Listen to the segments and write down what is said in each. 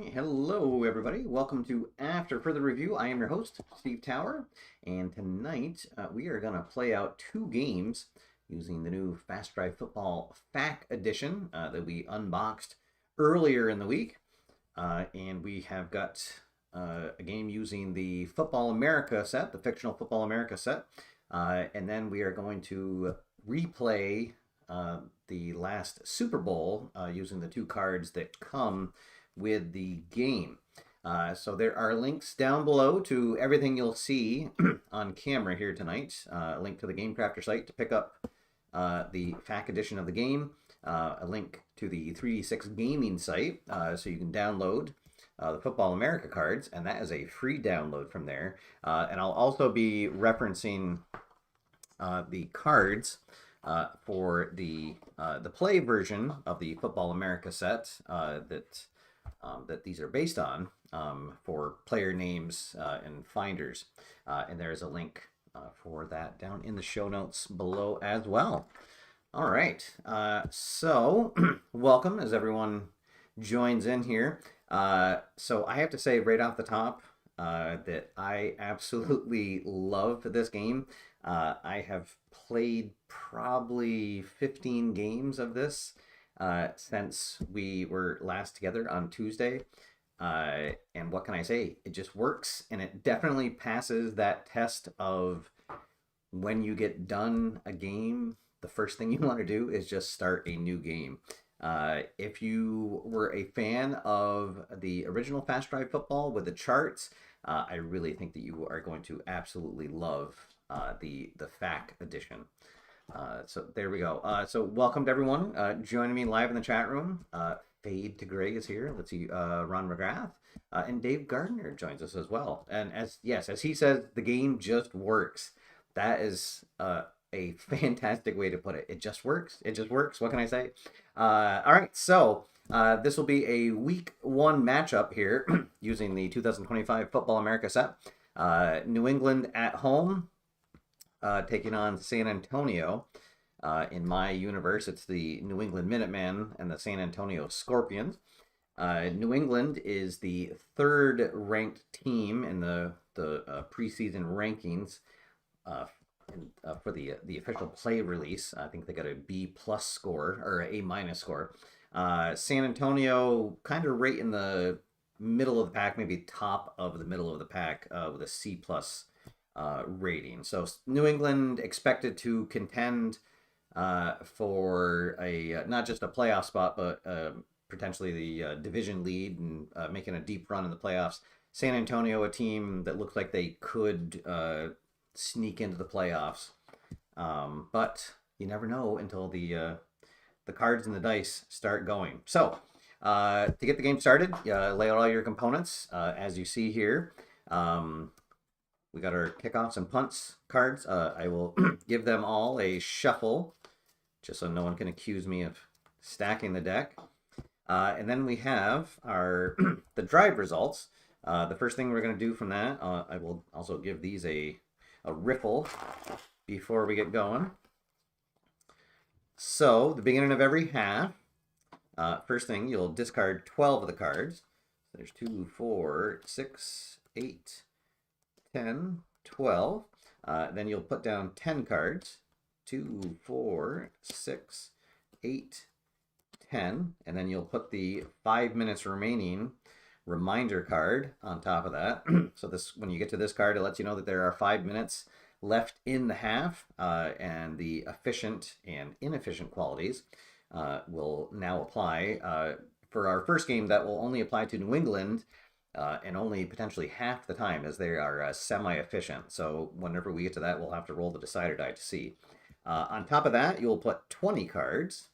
Hey, hello, everybody. Welcome to After Further Review. I am your host, Steve Tower, and tonight we are going to play out two games using the new Fast Drive Football FAC Edition that we unboxed earlier in the week. And we have got a game using the Football America set, the fictional Football America set. And then we are going to replay the last Super Bowl using the two cards that come with the game. So there are links down below to everything you'll see on camera here tonight. A link to the Game Crafter site to pick up the FAC edition of the game. A link to the 3D6 gaming site so you can download the Football America cards, and that is a free download from there. And I'll also be referencing the cards for the play version of the Football America set that these are based on for player names and finders. And there's a link for that down in the show notes below as well. All right, so welcome as everyone joins in here. So I have to say right off the top that I absolutely love this game. I have played probably 15 games of this since we were last together on Tuesday. And what can I say? It just works, and it definitely passes that test of when you get done a game, the first thing you want to do is just start a new game. If you were a fan of the original Fast Drive Football with the charts, I really think that you are going to absolutely love the FAC edition. So there we go. So welcome to everyone joining me live in the chat room. Fade to Gray is here. Let's see, Ron McGrath and Dave Gardner joins us as well. And as he says, the game just works. That is a fantastic way to put it. It just works. It just works. What can I say? All right, so this will be a week one matchup here using the 2025 Football America set. New England at home. Taking on San Antonio. In my universe, it's the New England Minutemen and the San Antonio Scorpions. New England is the third ranked team in the preseason rankings for the official play release. I think they got a B+ score or A- score. San Antonio kind of right in the middle of the pack, maybe top of the middle of the pack with a C+ rating. So New England expected to contend for a not just a playoff spot, but potentially the division lead and making a deep run in the playoffs. San Antonio, a team that looked like they could sneak into the playoffs, but you never know until the cards and the dice start going. So to get the game started, lay out all your components as you see here. We got our kickoffs and punts cards. I will give them all a shuffle, just so no one can accuse me of stacking the deck. And then we have our the drive results. The first thing we're going to do from that, I will also give these a riffle before we get going. So, the beginning of every half, first thing, you'll discard 12 of the cards. There's 2, 4, 6, 8, 10, 12. Then you'll put down 10 cards. 2, 4, 6, 8, 10. And then you'll put the 5 minutes remaining reminder card on top of that. So this, when you get to this card, it lets you know that there are 5 minutes left in the half, and the efficient and inefficient qualities will now apply. For our first game, that will only apply to New England, and only potentially half the time, as they are semi-efficient. So whenever we get to that, we'll have to roll the decider die to see. On top of that, you'll put 20 cards.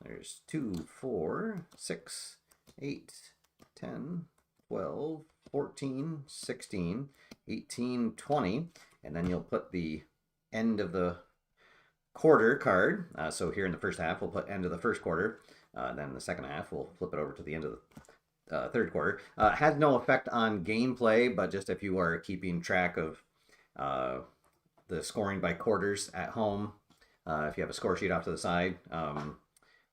There's 2, 4, 6, 8, 10, 12, 14, 16, 18, 20. And then you'll put the end of the quarter card. So here in the first half, we'll put end of the first quarter. Then the second half, we'll flip it over to the end of the third quarter. Has no effect on gameplay, but just if you are keeping track of the scoring by quarters at home, if you have a score sheet off to the side,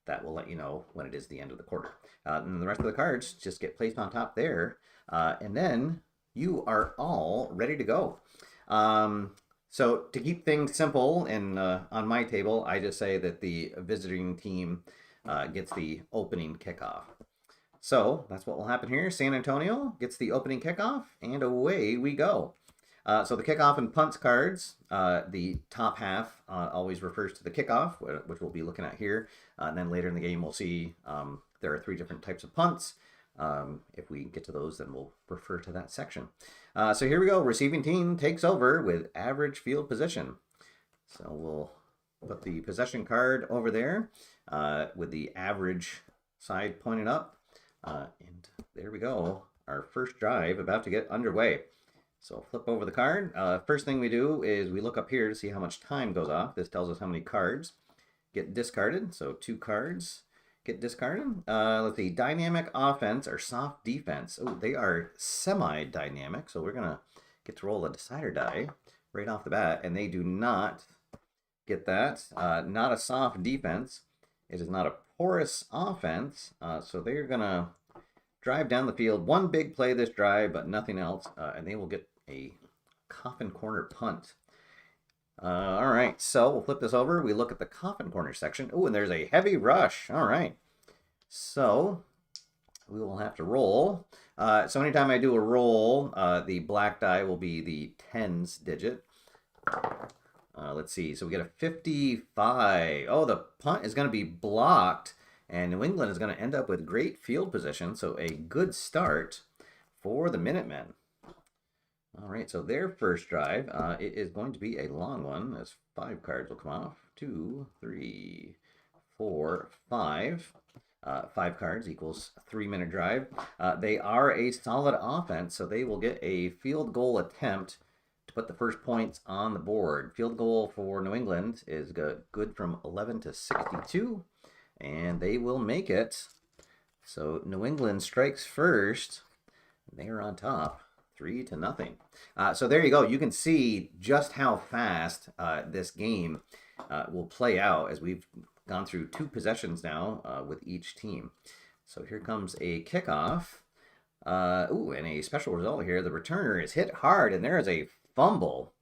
that will let you know when it is the end of the quarter. And the rest of the cards just get placed on top there, and then you are all ready to go. So to keep things simple, and on my table, I just say that the visiting team gets the opening kickoff. So that's what will happen here. San Antonio gets the opening kickoff, and away we go. So the kickoff and punts cards, the top half always refers to the kickoff, which we'll be looking at here. And then later in the game, we'll see there are 3 different types of punts. If we get to those, then we'll refer to that section. So here we go. Receiving team takes over with average field position. So we'll put the possession card over there with the average side pointed up. And there we go. Our first drive about to get underway. So flip over the card. First thing we do is we look up here to see how much time goes off. This tells us how many cards get discarded. So 2 cards get discarded. Let's see, dynamic offense or soft defense. Oh, they are semi-dynamic. So we're going to get to roll a decider die right off the bat. And they do not get that. Not a soft defense. It is not a porous offense. So they're going to drive down the field. 1 big play this drive, but nothing else. And they will get a coffin corner punt. All right, so we'll flip this over. We look at the coffin corner section. Oh, and there's a heavy rush. All right. So we will have to roll. So anytime I do a roll, the black die will be the tens digit. Let's see. So we get a 55. Oh, the punt is going to be blocked. And New England is going to end up with great field position. So a good start for the Minutemen. All right, so their first drive, it is going to be a long one, as 5 cards will come off. 2, 3, 4, 5. 5 cards equals a 3-minute drive. They are a solid offense, so they will get a field goal attempt to put the first points on the board. Field goal for New England is good from 11 to 62, and they will make it. So New England strikes first. They are on top. 3-0. So there you go. You can see just how fast this game will play out as we've gone through 2 possessions now with each team. So here comes a kickoff. Ooh, and a special result here. The returner is hit hard, and there is a fumble.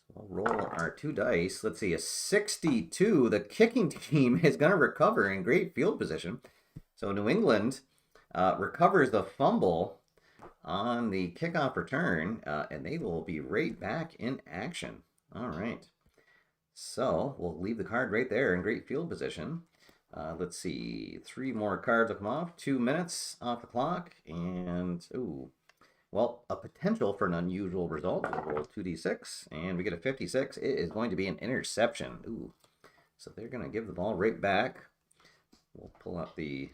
So we'll roll our 2 dice. Let's see, a 62. The kicking team is going to recover in great field position. So New England recovers the fumble on the kickoff return, and they will be right back in action. All right. So we'll leave the card right there in great field position. Let's see, 3 more cards will come off. 2 minutes off the clock, and ooh, well, a potential for an unusual result. We'll roll 2d6, and we get a 56. It is going to be an interception. Ooh, so they're going to give the ball right back. We'll pull out the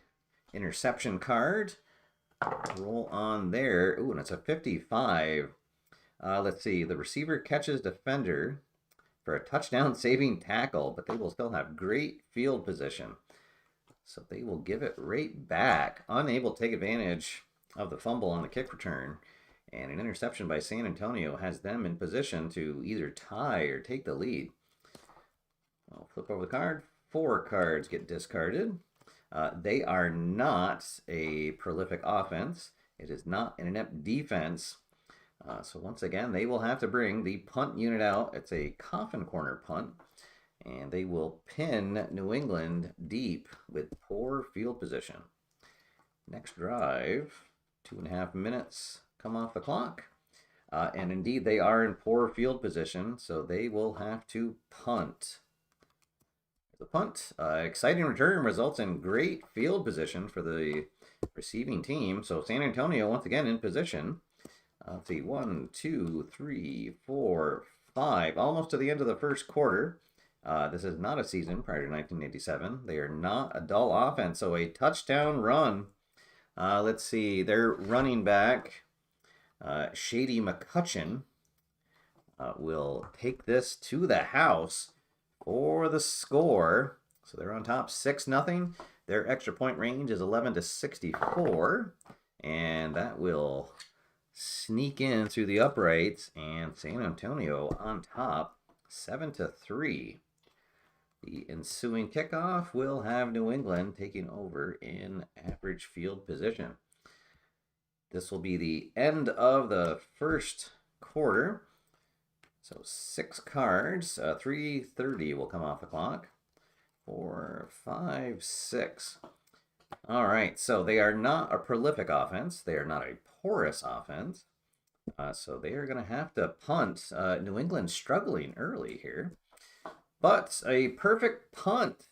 interception card. Roll on there. Ooh, and it's a 55. Let's see. The receiver catches defender for a touchdown saving tackle, but they will still have great field position. So they will give it right back. Unable to take advantage of the fumble on the kick return. And an interception by San Antonio has them in position to either tie or take the lead. I'll flip over the card. 4 cards get discarded. They are not a prolific offense. It is not an inept defense. So once again, they will have to bring the punt unit out. It's a coffin corner punt. And they will pin New England deep with poor field position. Next drive, 2.5 minutes come off the clock. And indeed, they are in poor field position, so they will have to punt. The punt, exciting return results in great field position for the receiving team. So San Antonio once again in position. Let's see, 1, 2, 3, 4, 5, almost to the end of the first quarter. This is not a season prior to 1987. They are not a dull offense, so a touchdown run. Let's see, their running back, Shady McCutcheon, will take this to the house for the score. So they're on top 6-0. Their extra point range is 11 to 64. And that will sneak in through the uprights. And San Antonio on top 7-3. The ensuing kickoff will have New England taking over in average field position. This will be the end of the first quarter. So 6 cards, 3:30 will come off the clock. 4, 5, 6. All right, so they are not a prolific offense. They are not a porous offense. So they are going to have to punt. New England struggling early here. But a perfect punt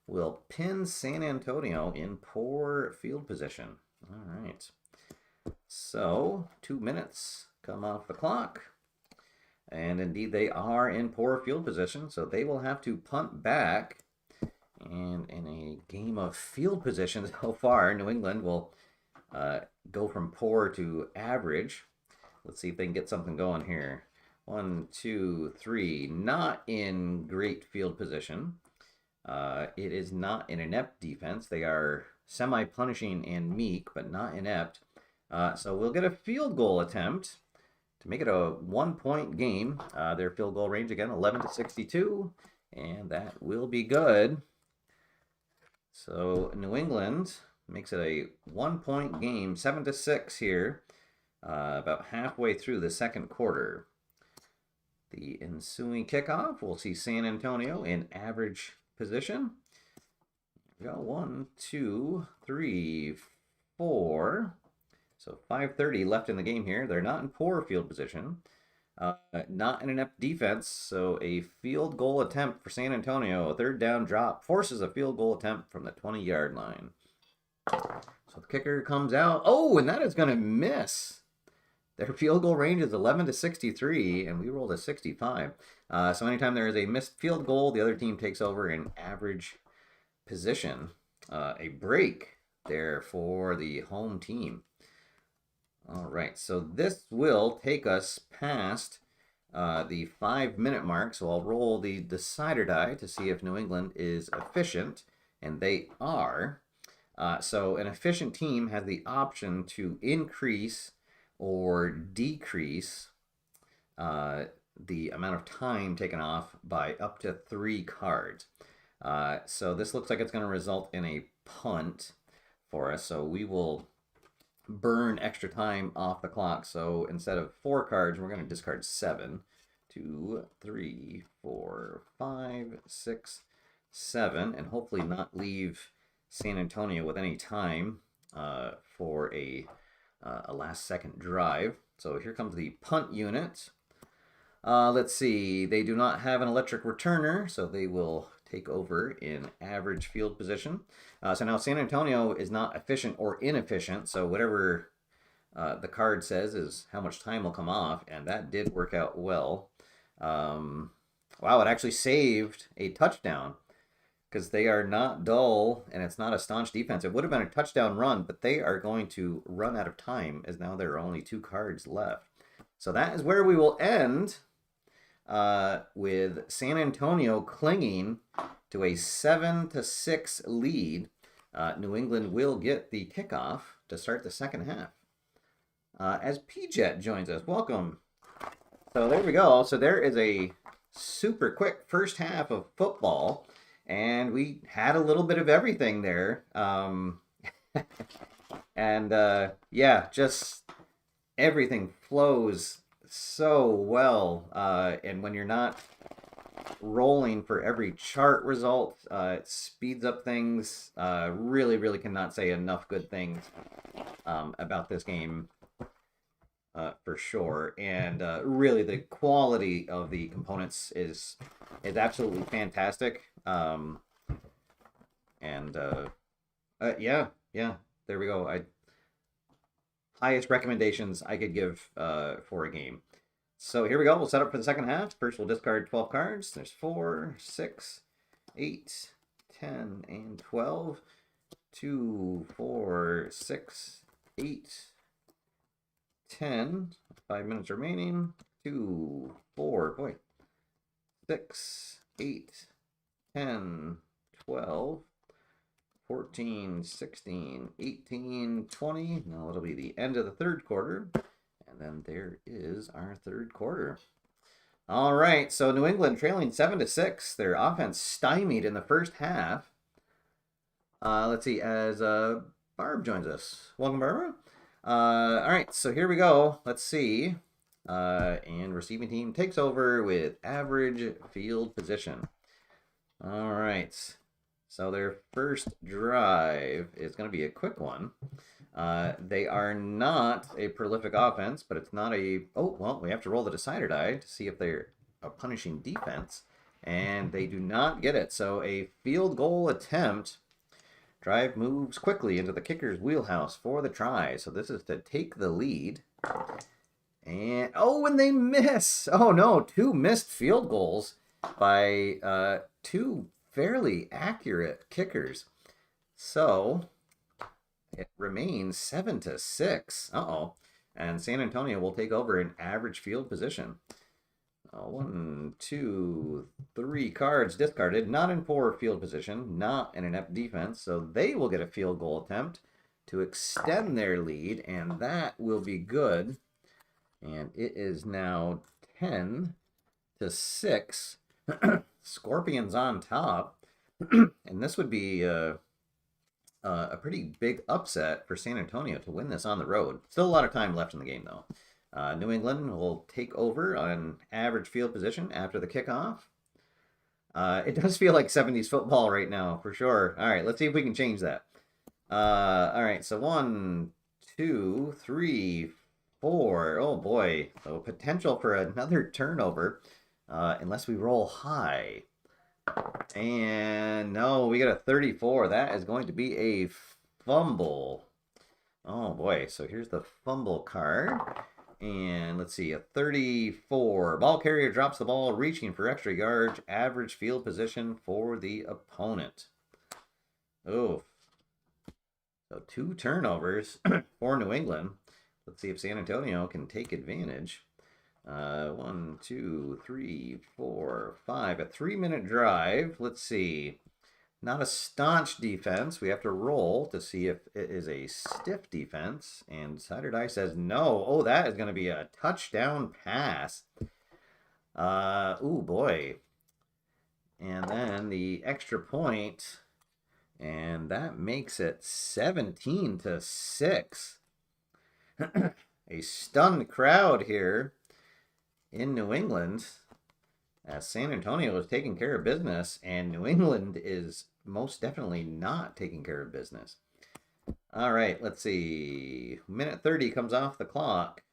will pin San Antonio in poor field position. All right. So 2 minutes come off the clock. And indeed, they are in poor field position, so they will have to punt back. And in a game of field position so far, New England will go from poor to average. Let's see if they can get something going here. 1, 2, 3. Not in great field position. It is not an inept defense. They are semi-punishing and meek, but not inept. So we'll get a field goal attempt to make it a 1-point game. Their field goal range again, 11 to 62, and that will be good. So New England makes it a 1-point game, 7 to 6 here, about halfway through the second quarter. The ensuing kickoff, we'll see San Antonio in average position. We got 1, 2, 3, 4. So 5:30 left in the game here. They're not in poor field position. Not in an inept defense. So a field goal attempt for San Antonio. A third down drop forces a field goal attempt from the 20-yard line. So the kicker comes out. Oh, and that is going to miss. Their field goal range is 11 to 63, and we rolled a 65. So anytime there is a missed field goal, the other team takes over in average position. A break there for the home team. All right, so this will take us past the 5-minute mark. So I'll roll the decider die to see if New England is efficient, and they are. So an efficient team has the option to increase or decrease the amount of time taken off by up to 3 cards. So this looks like it's going to result in a punt for us. So we will burn extra time off the clock. So instead of 4 cards, we're going to discard 7. 2, 3, 4, 5, 6, 7, and hopefully not leave San Antonio with any time for a last-second drive. So here comes the punt unit. Let's see. They do not have an electric returner, so they will take over in average field position. So now San Antonio is not efficient or inefficient, so whatever the card says is how much time will come off, and that did work out well. Wow, it actually saved a touchdown because they are not dull, and it's not a staunch defense. It would have been a touchdown run, but they are going to run out of time as now there are only 2 cards left. So that is where we will end with San Antonio clinging to a 7 to 6 lead. New England will get the kickoff to start the second half. As PJet joins us, welcome. So there we go. So there is a super quick first half of football, and we had a little bit of everything there. And yeah, just everything flows so well. And when you're not rolling for every chart result, it speeds up things. Really cannot say enough good things about this game for sure. And really the quality of the components is absolutely fantastic. Yeah, there we go. Highest recommendations I could give for a game. So here we go. We'll set up for the second half. First, we'll discard 12 cards. There's 4, 6, 8, 10, and 12. 2, 4, 6, 8, 10. 5 minutes remaining. 2, 4, boy. 6, 8, 10, 12. 14, 16, 18, 20. Now it'll be the end of the third quarter. And then there is our third quarter. All right, so New England trailing 7-6. Their offense stymied in the first half. Let's see, as Barb joins us. Welcome, Barbara. All right, so here we go. Let's see. And receiving team takes over with average field position. All right. So their first drive is going to be a quick one. They are not a prolific offense, but it's not a... Oh, well, we have to roll the decider die to see if they're a punishing defense. And they do not get it. So a field goal attempt. Drive moves quickly into the kicker's wheelhouse for the try. So this is to take the lead. And, oh, and they miss. Oh, no, 2 missed field goals by 2 fairly accurate kickers. So it remains 7-6. Uh-oh. And San Antonio will take over in average field position. 1, 2, 3 cards discarded. Not in poor field position. Not in inept defense. So they will get a field goal attempt to extend their lead. And that will be good. And it is now 10-6. Scorpions on top. And this would be a pretty big upset for San Antonio to win this on the road. Still a lot of time left in the game, though. New England will take over on average field position after the kickoff. It does feel like 70s football right now, for sure. All right, let's see if we can change that. All right, so 1, 2, 3, 4. Oh, boy. So potential for another turnover unless we roll high. And no, we got a 34. That is going to be a fumble. Oh, boy. So here's the fumble card. And let's see, a 34. Ball carrier drops the ball, reaching for extra yards. Average field position for the opponent. Oh. So 2 turnovers for New England. Let's see if San Antonio can take advantage. 1, 2, 3, 4, 5. A 3-minute drive. Let's see. Not a staunch defense. We have to roll to see if it is a stiff defense. And Cider Die says no. Oh, that is going to be a touchdown pass. Ooh, boy. And then the extra point. And that makes it 17-6. A stunned crowd here in New England. As San Antonio is taking care of business, and New England is most definitely not taking care of business. All right, let's see. Minute 30 comes off the clock.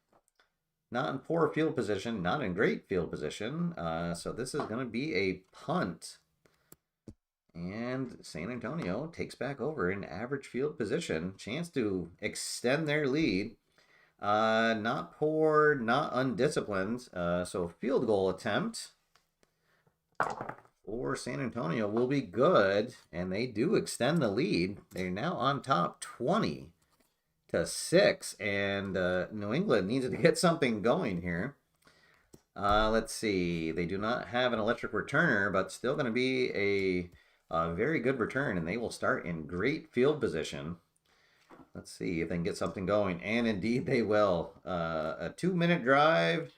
Not in poor field position, not in great field position. So this is going to be a punt. And San Antonio takes back over in average field position. Chance to extend their lead. Not poor, not undisciplined. So field goal attempt for San Antonio will be good, and they do extend the lead. They're now on top 20-6, and New England needs to get something going here. Let's see. They do not have an electric returner, but still going to be a very good return, and they will start in great field position. Let's see if they can get something going, and indeed they will. A 2-minute drive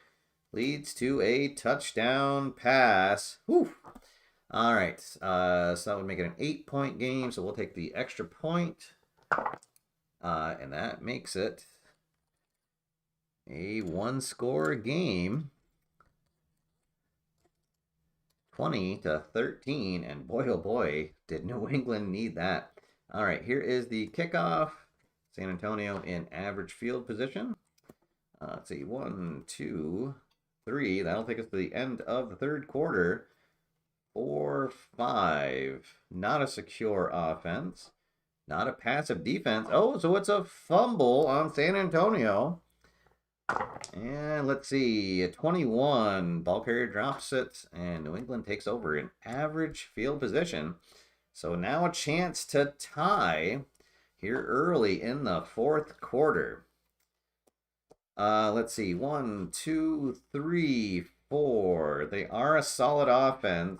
leads to a touchdown pass. Whew. All right, so that would make it an 8-point game, so we'll take the extra point, and that makes it a 1-score game, 20-13, and boy, oh boy, did New England need that. All right, here is the kickoff. San Antonio in average field position. Let's see, 1, 2, 3. That'll take us to the end of the third quarter. 4, 5. Not a secure offense. Not a passive defense. Oh, so it's a fumble on San Antonio. And let's see, a 21. Ball carrier drops it, and New England takes over in average field position. So now a chance to tie here early in the fourth quarter. Let's see, 1, 2, 3, 4. They are a solid offense.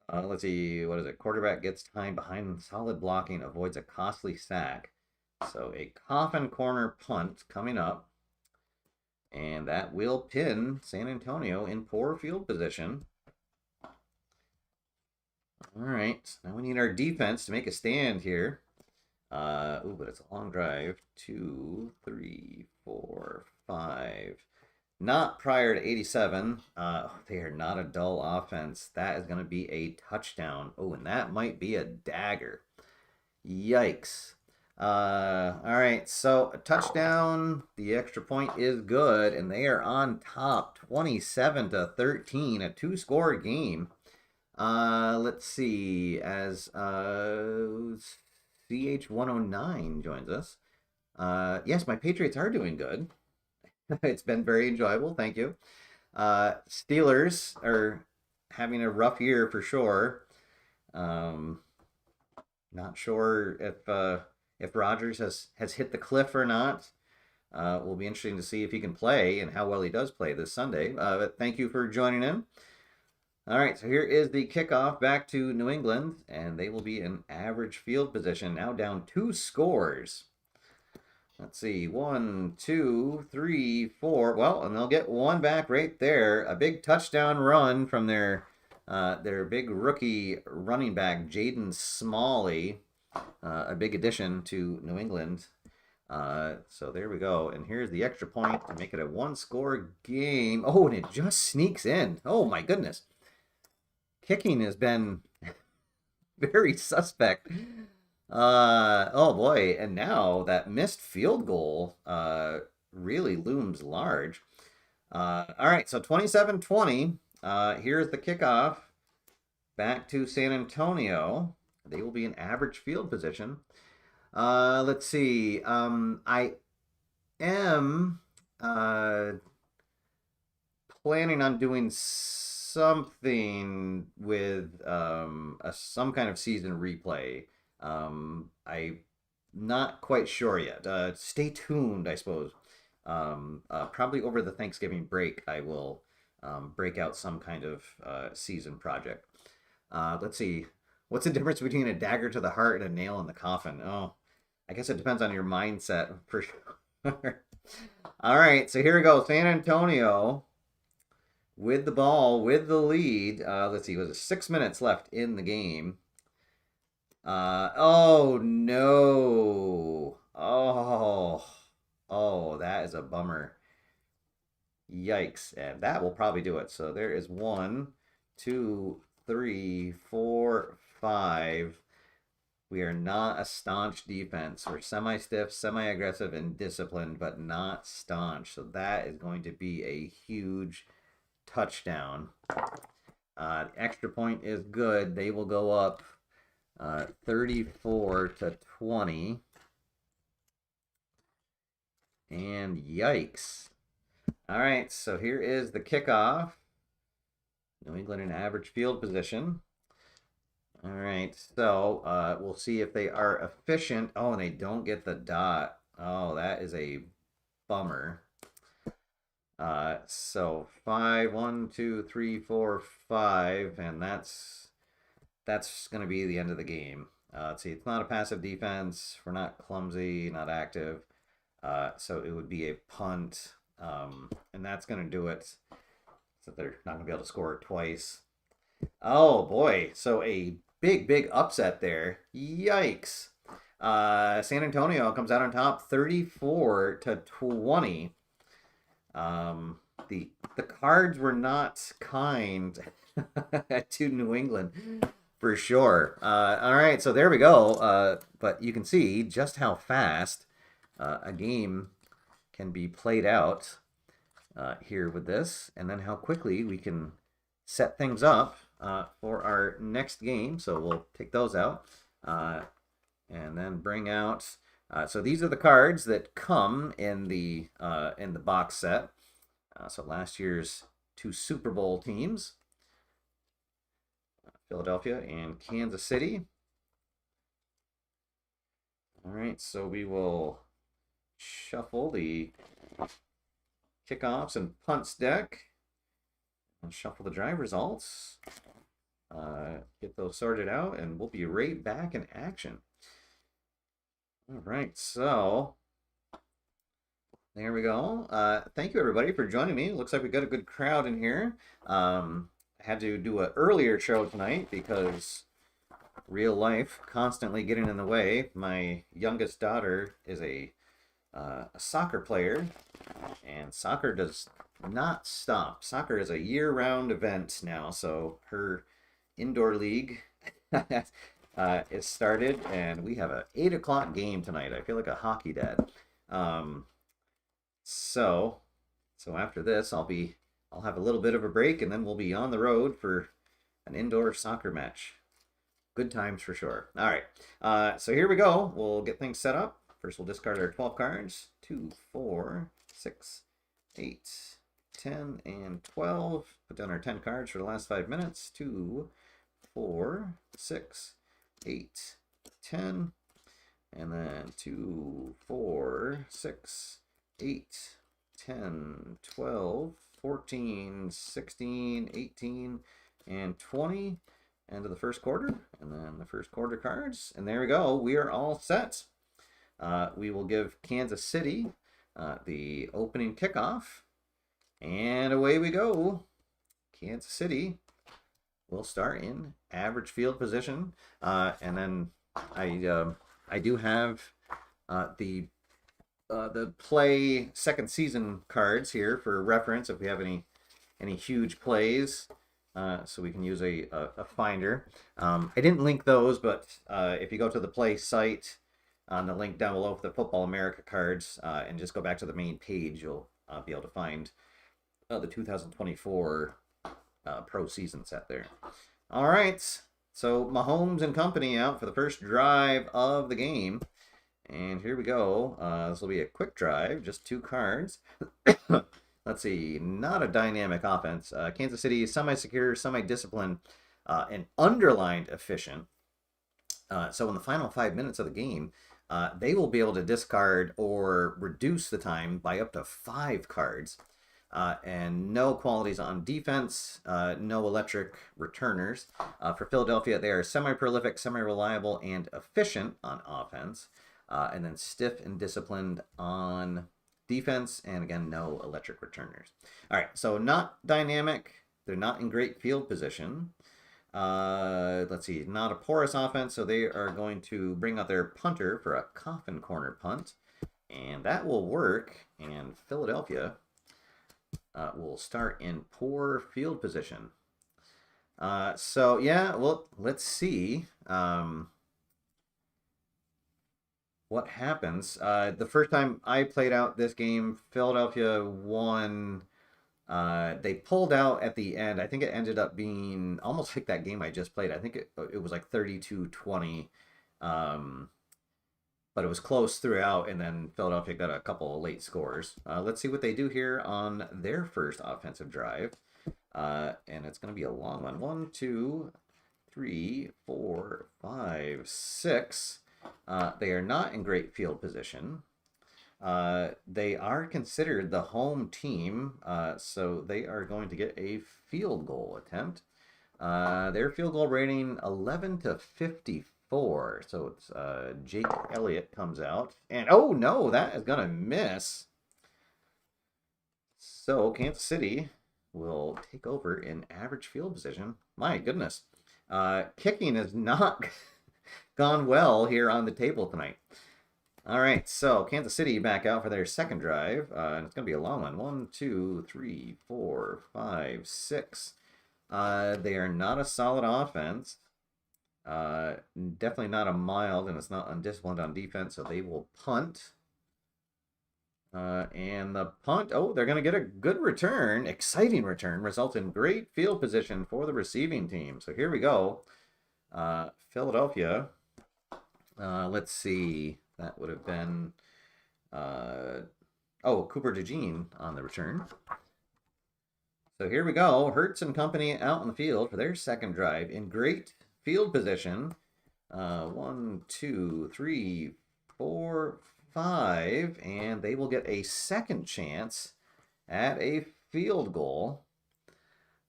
Let's see, what is it? Quarterback gets time behind solid blocking, avoids a costly sack. So a coffin corner punt coming up. And that will pin San Antonio in poor field position. All right, now we need our defense to make a stand here. Ooh, but it's a long drive. 2, 3, 4, 5. Not prior to 87. They are not a dull offense. That is going to be a touchdown. Oh, and that might be a dagger. Yikes. All right, so a touchdown. The extra point is good, and they are on top 27-13, a two-score game. Let's see, as CH109 joins us. Yes, my Patriots are doing good. It's been very enjoyable, thank you. Steelers are having a rough year for sure. Not sure if Rodgers has hit the cliff or not. Will be interesting to see if he can play and how well he does play this Sunday. But thank you for joining in. All right, so here is the kickoff back to New England, and they will be in average field position, now down 2 scores. Let's see, 1, 2, 3, 4. Well, and they'll get one back right there. A big touchdown run from their big rookie running back, Jaden Smalley. A big addition to New England. So there we go. And here's the extra point to make it a 1-score game. Oh, and it just sneaks in. Oh, my goodness. Kicking has been very suspect. Oh boy, and now that missed field goal really looms large. All right, so 27-20. Here's the kickoff back to San Antonio. They will be in average field position. Let's see. I am planning on doing something with some kind of season replay. I'm not quite sure yet. Stay tuned, I suppose. Probably over the Thanksgiving break, I will break out some kind of season project. Let's see. What's the difference between a dagger to the heart and a nail in the coffin? Oh, I guess it depends on your mindset for sure. All right, so here we go. San Antonio with the ball, with the lead. Let's see, was it 6 minutes left in the game? Oh no. Oh, that is a bummer. Yikes. And that will probably do it. So there is 1, 2, 3, 4, 5. We are not a staunch defense. We're semi-stiff, semi-aggressive, and disciplined, but not staunch. So that is going to be a huge touchdown. The extra point is good. They will go up 34-20. And yikes. All right, so here is the kickoff. New England in average field position. All right, so we'll see if they are efficient. Oh, and they don't get the dot. Oh, that is a bummer. So 5, 1, 2, 3, 4, 5, and that's going to be the end of the game. Let's see, it's not a passive defense. We're not clumsy, not active. So it would be a punt, and that's going to do it. So they're not going to be able to score twice. Oh boy, so a big upset there. Yikes. San Antonio comes out on top 34-20. The cards were not kind to New England for sure. All right, so there we go. But you can see just how fast a game can be played out here with this, and then how quickly we can set things up for our next game. So we'll take those out and then bring out. So these are the cards that come in the box set. So last year's 2 Super Bowl teams, Philadelphia and Kansas City. All right, so we will shuffle the kickoffs and punts deck and shuffle the drive results. Get those sorted out, and we'll be right back in action. All right, so There we go. Thank you everybody for joining me. Looks like we got a good crowd in here. I had to do an earlier show tonight because real life constantly getting in the way. My youngest daughter is a soccer player, and soccer does not stop. Soccer is a year-round event now, so her indoor league is started, and we have a 8 o'clock game tonight. I feel like a hockey dad. Um, so, so after this, I'll have a little bit of a break, and then we'll be on the road for an indoor soccer match. Good times for sure. All right, so here we go. We'll get things set up. First, we'll discard our 12 cards. 2, 4, 6, 8, 10, and 12. Put down our 10 cards for the last 5 minutes. 2, 4, 6, 8, 10, and then 2, 4, 6, 8, 10, 12, 14, 16, 18, and 20. End of the first quarter, and then the first quarter cards. And there we go. We are all set. We will give Kansas City the opening kickoff. And away we go. Kansas City will start in average field position. And then I do have the play second season cards here for reference if we have any huge plays. So we can use a finder. I didn't link those, but if you go to the play site on the link down below for the Football America cards and just go back to the main page, you'll be able to find the 2024 pro season set there. All right, so Mahomes and company out for the first drive of the game. And here we go. This will be a quick drive, just 2 cards. Let's see, not a dynamic offense. Kansas City is semi-secure, semi-disciplined, and underlined efficient. So in the final 5 minutes of the game, they will be able to discard or reduce the time by up to 5 cards. And no qualities on defense, no electric returners. For Philadelphia, they are semi-prolific, semi-reliable, and efficient on offense. And then stiff and disciplined on defense, and again, no electric returners. All right, so not dynamic. They're not in great field position. Let's see, not a porous offense, so they are going to bring out their punter for a coffin corner punt, and that will work, and Philadelphia will start in poor field position. So, yeah, well, let's see what happens. The first time I played out this game, Philadelphia won. They pulled out at the end. I think it ended up being almost like that game I just played. I think it was like 32-20. But it was close throughout, and then Philadelphia got a couple of late scores. Let's see what they do here on their first offensive drive. And it's going to be a long one. 1, 2, 3, 4, 5, 6. They are not in great field position. They are considered the home team, so they are going to get a field goal attempt. Their field goal rating 11-54. So it's Jake Elliott comes out, and oh no, that is gonna miss. So Kansas City will take over in average field position. My goodness, kicking has not gone well here on the table tonight. All right, so Kansas City back out for their second drive, and it's going to be a long one. 1, 2, 3, 4, 5, 6. They are not a solid offense. Definitely not a mild, and it's not undisciplined on defense, so they will punt. And the punt, oh, they're going to get a good return, exciting return, results in great field position for the receiving team. So here we go. Philadelphia, let's see. That would have been, Cooper DeJean on the return. So here we go. Hurts and company out on the field for their second drive in great field position. 1, 2, 3, 4, 5. And they will get a second chance at a field goal.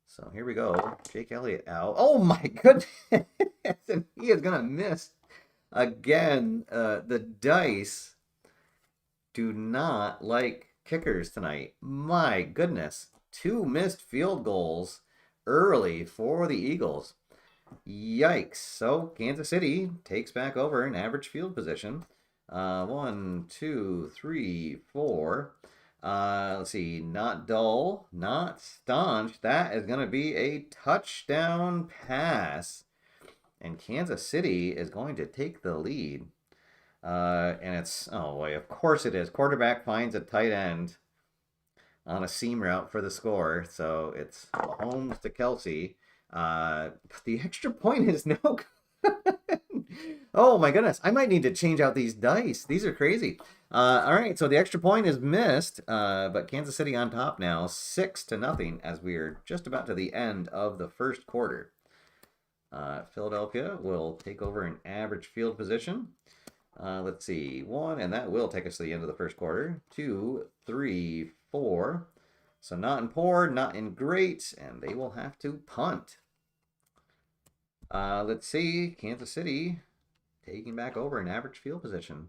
So here we go. Jake Elliott out. Oh my goodness. And he is going to miss. Again, the dice do not like kickers tonight. My goodness. 2 missed field goals early for the Eagles. Yikes. So Kansas City takes back over in average field position. 1, 2, 3, 4. Let's see. Not dull, not staunch. That is going to be a touchdown pass. And Kansas City is going to take the lead. And it's, oh boy, of course it is. Quarterback finds a tight end on a seam route for the score. So it's Mahomes to Kelsey. The extra point is no good. Oh my goodness. I might need to change out these dice. These are crazy. All right, so the extra point is missed, but Kansas City on top now, 6-0, as we are just about to the end of the first quarter. Philadelphia will take over in average field position. Let's see, 1, and that will take us to the end of the first quarter. 2, 3, 4. So not in poor, not in great, and they will have to punt. Let's see, Kansas City taking back over in average field position.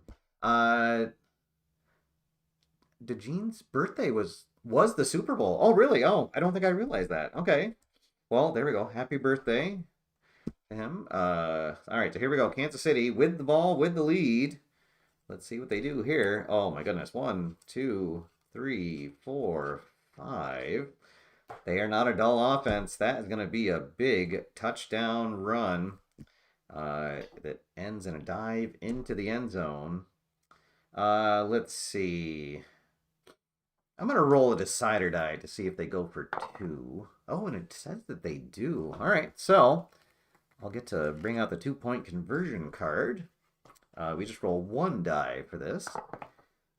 DeJean's birthday was the Super Bowl. Oh, really? Oh, I don't think I realized that. Okay. Well, there we go. Happy birthday to him. All right, so here we go. Kansas City with the ball, with the lead. Let's see what they do here. Oh, my goodness. 1, 2, 3, 4, 5. They are not a dull offense. That is going to be a big touchdown run that ends in a dive into the end zone. Let's see. I'm going to roll a decider die to see if they go for 2. Oh, and it says that they do. All right, so I'll get to bring out the 2-point conversion card. We just roll 1 die for this.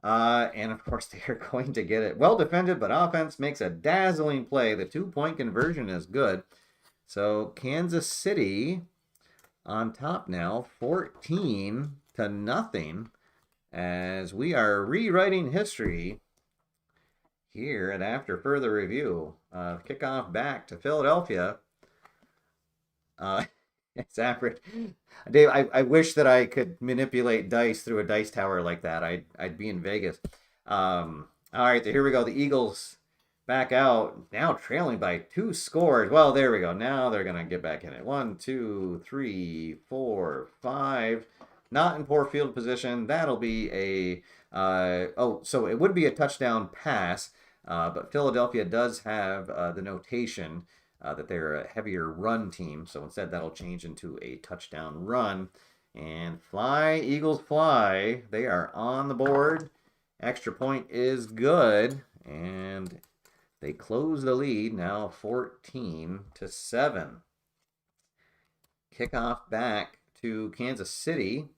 And of course, they are going to get it well defended, but offense makes a dazzling play. The 2-point conversion is good. So Kansas City on top now, 14-0, as we are rewriting history here at After Further Review. Kickoff back to Philadelphia. It's average. Dave, I wish that I could manipulate dice through a dice tower like that. I'd be in Vegas. All right, so here we go. The Eagles back out, now trailing by 2 scores. Well, there we go. Now they're going to get back in it. 1, 2, 3, 4, 5. Not in poor field position. That'll be a... so it would be a touchdown pass, but Philadelphia does have the notation that they're a heavier run team. So instead, that'll change into a touchdown run. And fly, Eagles fly. They are on the board. Extra point is good. And they close the lead now 14-7. Kickoff back to Kansas City.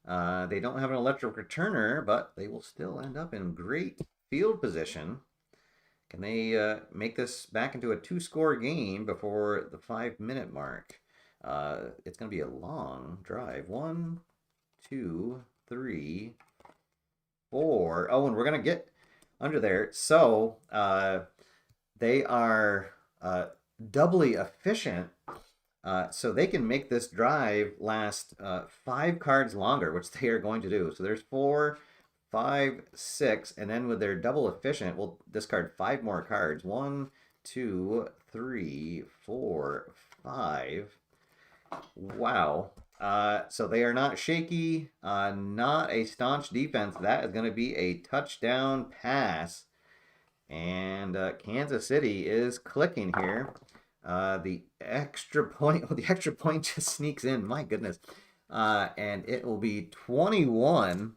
They don't have an electric returner, but they will still end up in great field position. Can they make this back into a 2-score game before the 5-minute mark? It's going to be a long drive. 1, 2, 3, 4. Oh, and we're going to get under there. So they are doubly efficient. So they can make this drive last 5 cards longer, which they are going to do. So there's 4, 5, 6, and then with their double efficient, we'll discard 5 more cards. 1, 2, 3, 4, 5. Wow. So they are not shaky, not a staunch defense. That is going to be a touchdown pass. And Kansas City is clicking here. The extra point, the extra point just sneaks in. My goodness. And it will be 21-7.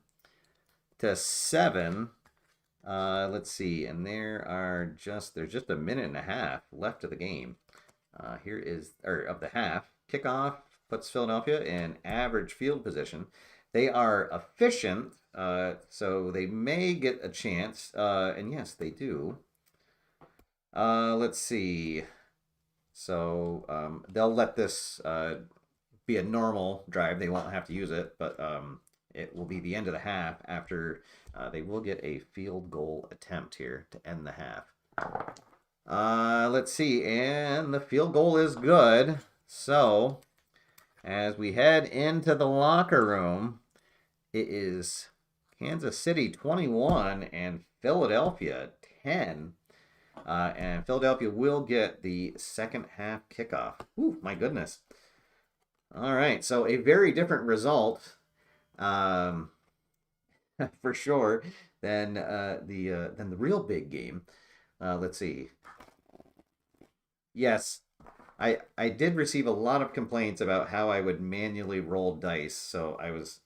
Let's see, and there's just a minute and a half left of the game. Here is, or of the half. Kickoff puts Philadelphia in average field position. They are efficient, so they may get a chance, and yes, they do. Let's see. So they'll let this be a normal drive. They won't have to use it, but it will be the end of the half after they will get a field goal attempt here to end the half. Let's see, and the field goal is good. So as we head into the locker room, it is Kansas City 21 and Philadelphia 10. And Philadelphia will get the second half kickoff. Ooh, my goodness. All right, so a very different result, for sure, than the real big game. Let's see. Yes, I did receive a lot of complaints about how I would manually roll dice, so I was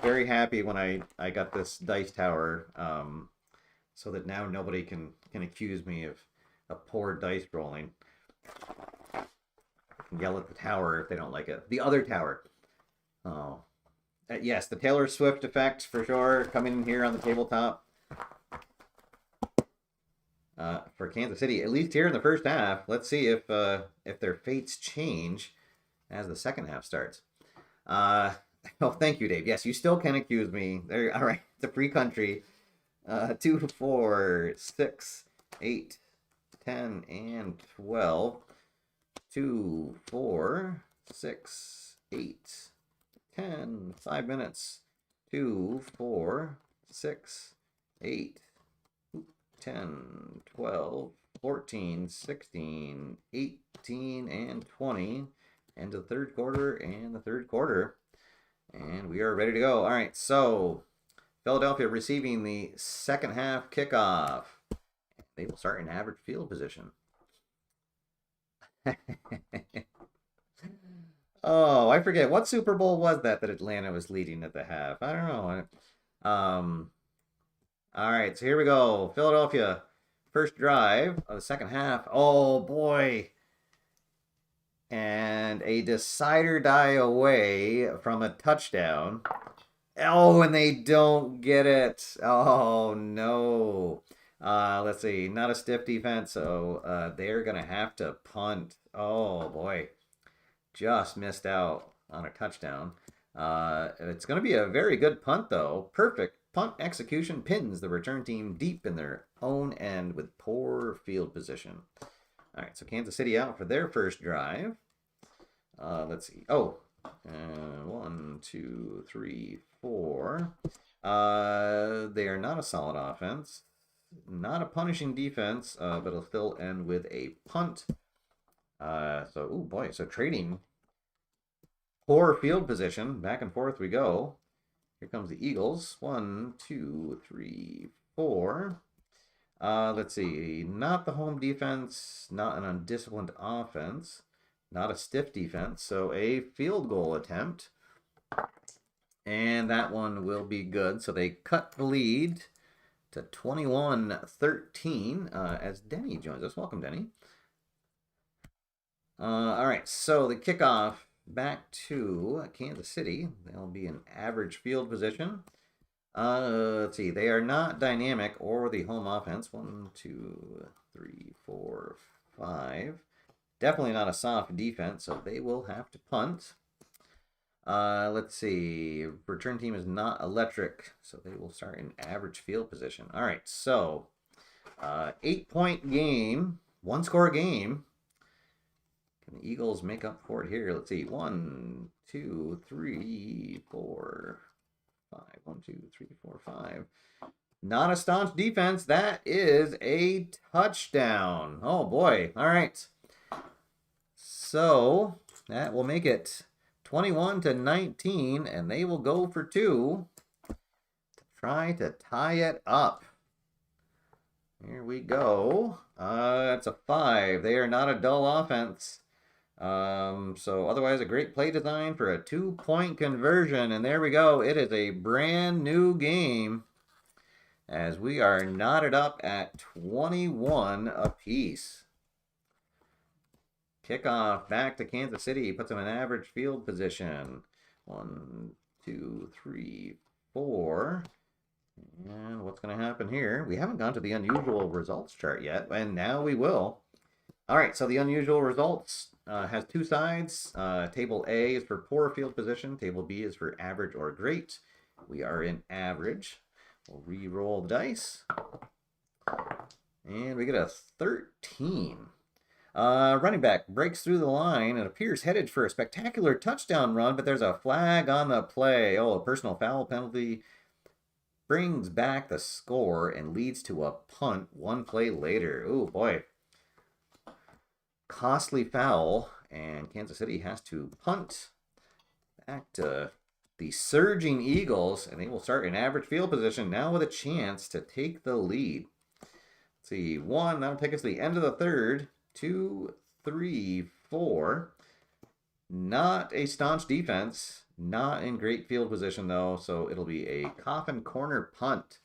very happy when I got this dice tower, so that now nobody can accuse me of poor dice rolling. Yell at the tower if they don't like it. The other tower. Oh, yes, the Taylor Swift effect for sure coming in here on the tabletop. For Kansas City, at least here in the first half. Let's see if their fates change as the second half starts. Oh, thank you, Dave. Yes, you still can accuse me. There. All right, it's a free country. 2, 4, 6, 8, 10, and 12. 2, 4, 6, 8, 10. 5 minutes. 2, 4, 6, 8, 10, 12, 14, 16, 18, and 20. End of the third quarter and the third quarter. And we are ready to go. All right, so Philadelphia receiving the second half kickoff. They will start in average field position. Oh, I forget. What Super Bowl was that Atlanta was leading at the half? I don't know. All right, so here we go. Philadelphia, first drive of the second half. Oh, boy. And a decider die away from a touchdown. Oh, and they don't get it. Oh, no. Let's see. Not a stiff defense, so they're going to have to punt. Oh, boy. Just missed out on a touchdown. It's going to be a very good punt, though. Perfect punt execution pins the return team deep in their own end with poor field position. All right, so Kansas City out for their first drive. Let's see. Oh, 1, 2, 3, 4. They are not a solid offense. Not a punishing defense, but it'll still end with a punt. So, oh boy, so trading poor field position. Back and forth we go. Here comes the Eagles. 1, 2, 3, 4. Let's see. Not the home defense. Not an undisciplined offense. Not a stiff defense. So a field goal attempt. And that one will be good. So they cut the lead to 21-13 as Denny joins us. Welcome, Denny. All right, so the kickoff back to Kansas City. They'll be in average field position. Let's see. They are not dynamic or the home offense. 1, 2, 3, 4, 5. Definitely not a soft defense, so they will have to punt. Let's see. Return team is not electric, so they will start in average field position. All right, so 8-point game, 1-score game. Can the Eagles make up for it here? Let's see. 1, 2, 3, 4, 5. 1, 2, 3, 4, 5. Not a staunch defense. That is a touchdown. Oh, boy. All right. So that will make it 21-19, and they will go for 2 to try to tie it up. Here we go. That's a 5. They are not a dull offense. So otherwise a great play design for a 2-point conversion. And there we go. It is a brand new game as we are knotted up at 21 apiece. Kickoff back to Kansas City. Puts them in average field position. 1, 2, 3, 4. And what's going to happen here? We haven't gone to the unusual results chart yet, and now we will. All right, so the unusual results has 2 sides. Table A is for poor field position. Table B is for average or great. We are in average. We'll re-roll the dice. And we get a 13. Running back breaks through the line and appears headed for a spectacular touchdown run, but there's a flag on the play. Oh, a personal foul penalty brings back the score and leads to a punt one play later. Oh, boy. Costly foul, and Kansas City has to punt back to the surging Eagles, and they will start in average field position now with a chance to take the lead. Let's see, 1, that'll take us to the end of the third. 2, 3, 4. Not a staunch defense. Not in great field position, though, so it'll be a coffin corner punt.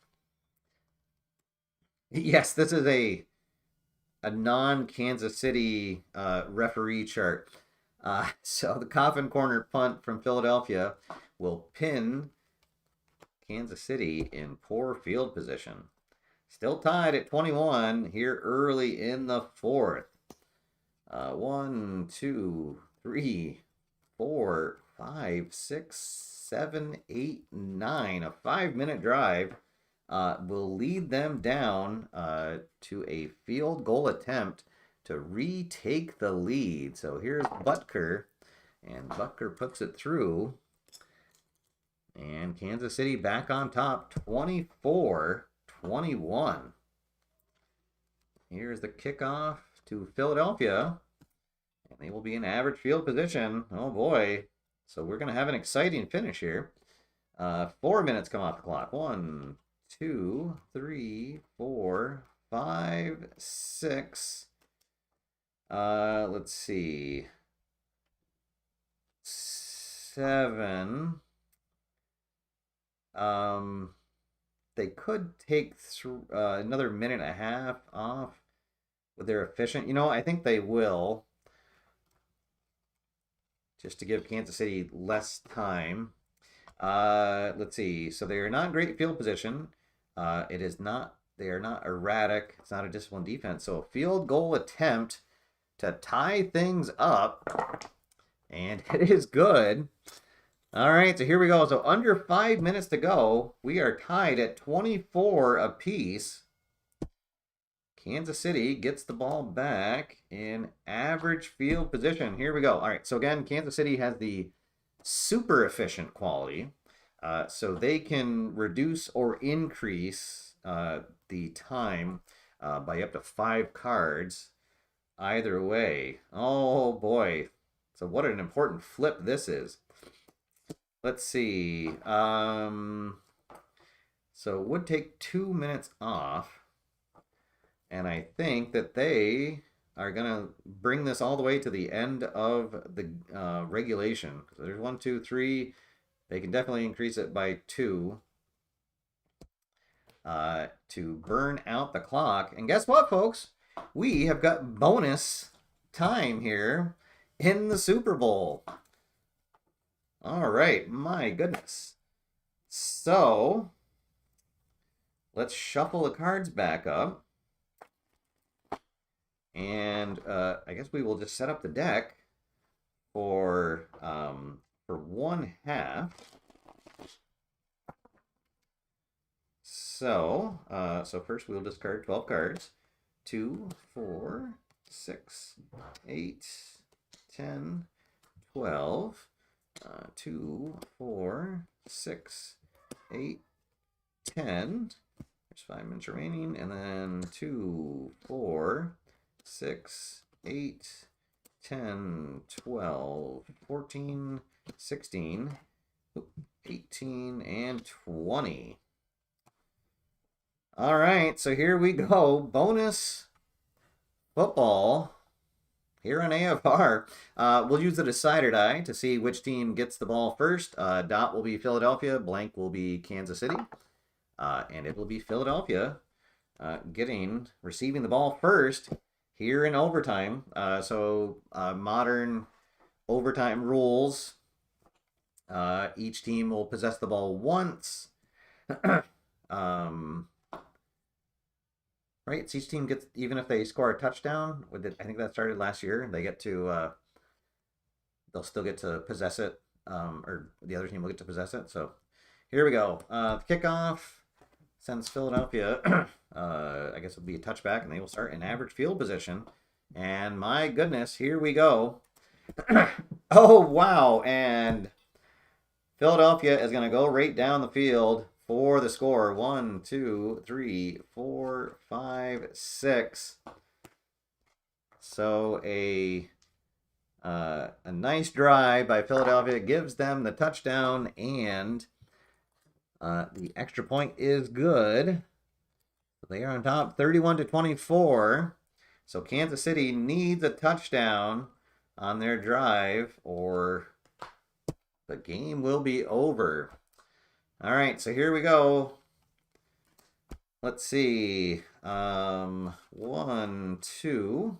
Yes, this is a non-Kansas City referee chart. So the coffin corner punt from Philadelphia will pin Kansas City in poor field position. Still tied at 21 here early in the fourth. 1, 2, 3, 4, 5, 6, 7, 8, 9. A 5-minute drive will lead them down to a field goal attempt to retake the lead. So here's Butker, and Butker puts it through. And Kansas City back on top, 24-21. Here's the kickoff to Philadelphia, and they will be in average field position. Oh boy. So we're going to have an exciting finish here. 4 minutes come off the clock. 1, 2, 3, 4, 5, 6. Let's see. 7. They could take another minute and a half off with their efficient. You know, I think they will. Just to give Kansas City less time. Let's see. So they are not in great field position. They are not erratic. It's not a disciplined defense. So a field goal attempt to tie things up. And it is good. All right, so here we go. So under 5 minutes to go, we are tied at 24 apiece. Kansas City gets the ball back in average field position. Here we go. All right, so again, Kansas City has the super efficient quality. So they can reduce or increase the time by up to 5 cards either way. Oh, boy. So what an important flip this is. Let's see. So it would take 2 minutes off. And I think that they are going to bring this all the way to the end of the regulation. So there's 1, 2, 3. They can definitely increase it by 2 to burn out the clock. And guess what, folks? We have got bonus time here in the Super Bowl. All right, my goodness. So let's shuffle the cards back up. And I guess we will just set up the deck for 1/2. So first we'll discard 12 cards. 2, 4, 6, 8, 10, 12. 2, 4, 6, 8, 10. There's 5 minutes remaining. And then 2, 4, 6, 8, 10, 12, 14, 16, 18, and 20. All right, so here we go. Bonus football here on AFR. We'll use the decider die to see which team gets the ball first. Dot will be Philadelphia. Blank will be Kansas City. And it will be Philadelphia receiving the ball first here in overtime. So modern overtime rules. Each team will possess the ball once. Right, so each team gets, even if they score a touchdown, I think that started last year, they get to, they'll still get to possess it, or the other team will get to possess it. So here we go. The kickoff sends Philadelphia, I guess it'll be a touchback, and they will start in average field position. And my goodness, here we go. Oh, wow. And Philadelphia is going to go right down the field for the score. 1, 2, 3, 4, 5, 6. So a nice drive by Philadelphia gives them the touchdown, and the extra point is good. They are on top 31-24. So Kansas City needs a touchdown on their drive or the game will be over. All right, so here we go. Let's see. 1, 2.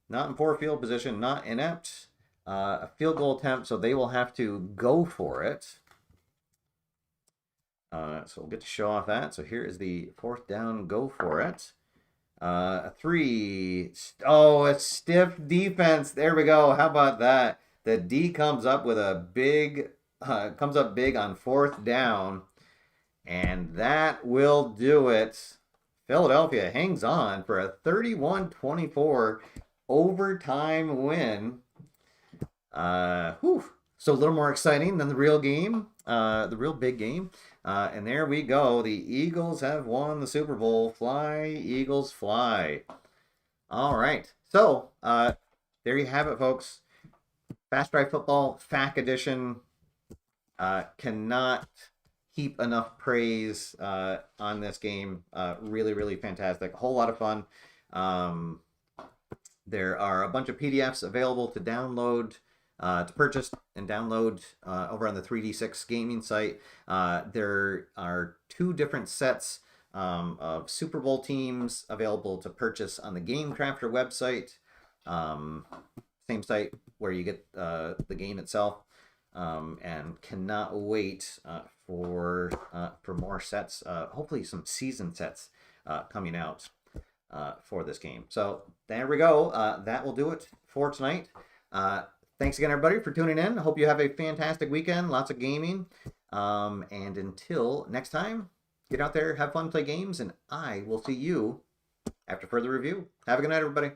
Not in poor field position, not inept. A field goal attempt, so they will have to go for it. So we'll get to show off that. So here is the 4th down, go for it. 3. Oh, a stiff defense. There we go. How about that? The D comes up with a big, comes up big on 4th down. And that will do it. Philadelphia hangs on for a 31-24 overtime win. So a little more exciting than the real game, the real big game. And there we go. The Eagles have won the Super Bowl. Fly, Eagles, fly. All right. So there you have it, folks. Fast Drive Football FAC Edition. Cannot heap enough praise on this game. Really, really fantastic. A whole lot of fun. There are a bunch of PDFs available to download, to purchase and download over on the 3D6 gaming site. There are 2 different sets of Super Bowl teams available to purchase on the Game Crafter website. Same site where you get the game itself. And cannot wait for more sets. Hopefully some season sets coming out for this game. So there we go. That will do it for tonight. Thanks again, everybody, for tuning in. Hope you have a fantastic weekend. Lots of gaming. And until next time, get out there, have fun, play games, and I will see you after further review. Have a good night, everybody.